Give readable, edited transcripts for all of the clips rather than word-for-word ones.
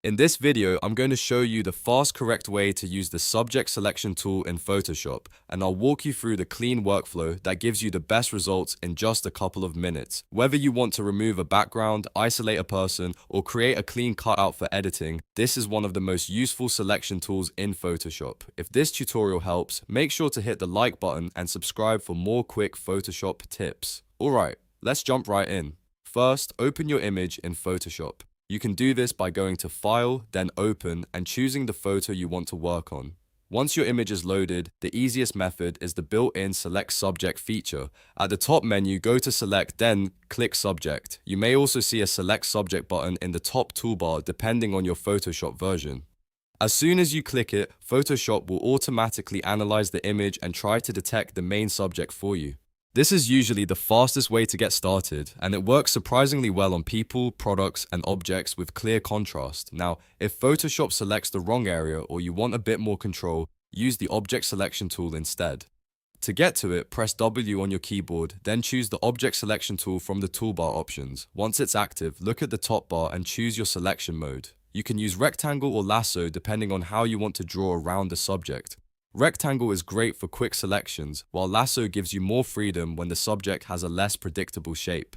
In this video, I'm going to show you the fast, correct way to use the subject selection tool in Photoshop, and I'll walk you through the clean workflow that gives you the best results in just a couple of minutes. Whether you want to remove a background, isolate a person, or create a clean cutout for editing, this is one of the most useful selection tools in Photoshop. If this tutorial helps, make sure to hit the like button and subscribe for more quick Photoshop tips. Alright, let's jump right in. First, open your image in Photoshop. You can do this by going to File, then Open, and choosing the photo you want to work on. Once your image is loaded, the easiest method is the built-in Select Subject feature. At the top menu, go to Select, then click Subject. You may also see a Select Subject button in the top toolbar depending on your Photoshop version. As soon as you click it, Photoshop will automatically analyze the image and try to detect the main subject for you. This is usually the fastest way to get started, and it works surprisingly well on people, products, and objects with clear contrast. Now, if Photoshop selects the wrong area or you want a bit more control, use the Object Selection tool instead. To get to it, press W on your keyboard, then choose the Object Selection tool from the toolbar options. Once it's active, look at the top bar and choose your selection mode. You can use rectangle or lasso depending on how you want to draw around the subject. Rectangle is great for quick selections, while lasso gives you more freedom when the subject has a less predictable shape.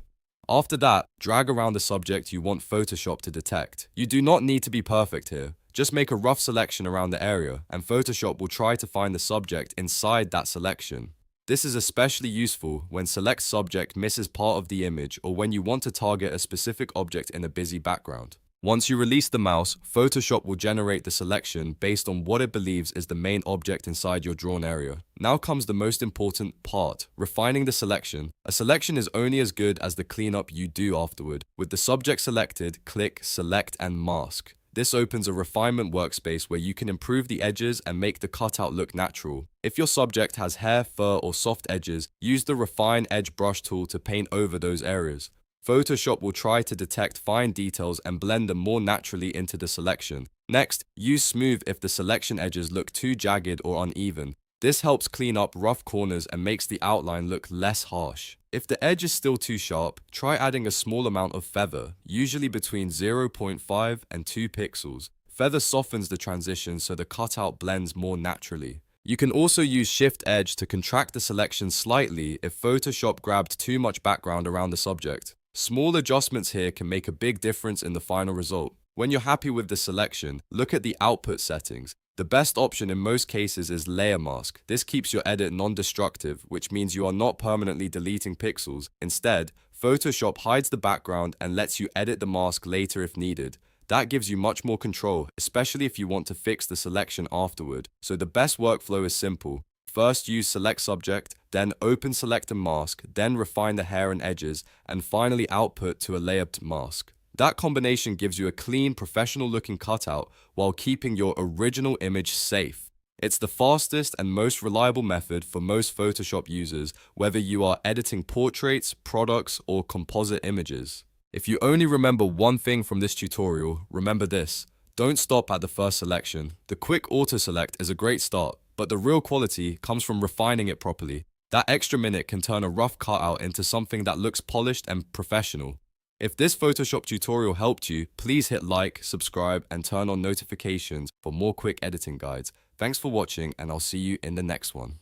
After that, drag around the subject you want Photoshop to detect. You do not need to be perfect here. Just make a rough selection around the area, and Photoshop will try to find the subject inside that selection. This is especially useful when Select Subject misses part of the image or when you want to target a specific object in a busy background. Once you release the mouse, Photoshop will generate the selection based on what it believes is the main object inside your drawn area. Now comes the most important part, refining the selection. A selection is only as good as the cleanup you do afterward. With the subject selected, click Select and Mask. This opens a refinement workspace where you can improve the edges and make the cutout look natural. If your subject has hair, fur, or soft edges, use the Refine Edge Brush tool to paint over those areas. Photoshop will try to detect fine details and blend them more naturally into the selection. Next, use Smooth if the selection edges look too jagged or uneven. This helps clean up rough corners and makes the outline look less harsh. If the edge is still too sharp, try adding a small amount of feather, usually between 0.5 and 2 pixels. Feather softens the transition so the cutout blends more naturally. You can also use Shift Edge to contract the selection slightly if Photoshop grabbed too much background around the subject. Small adjustments here can make a big difference in the final result. When you're happy with the selection, look at the output settings. The best option in most cases is Layer Mask. This keeps your edit non-destructive, which means you are not permanently deleting pixels. Instead, Photoshop hides the background and lets you edit the mask later if needed. That gives you much more control, especially if you want to fix the selection afterward. So the best workflow is simple. First, use Select Subject, then Open Select and Mask, then refine the hair and edges, and finally output to a layered mask. That combination gives you a clean, professional-looking cutout while keeping your original image safe. It's the fastest and most reliable method for most Photoshop users, whether you are editing portraits, products, or composite images. If you only remember one thing from this tutorial, remember this. Don't stop at the first selection. The quick auto-select is a great start, but the real quality comes from refining it properly. That extra minute can turn a rough cutout into something that looks polished and professional. If this Photoshop tutorial helped you, please hit like, subscribe, and turn on notifications for more quick editing guides. Thanks for watching, and I'll see you in the next one.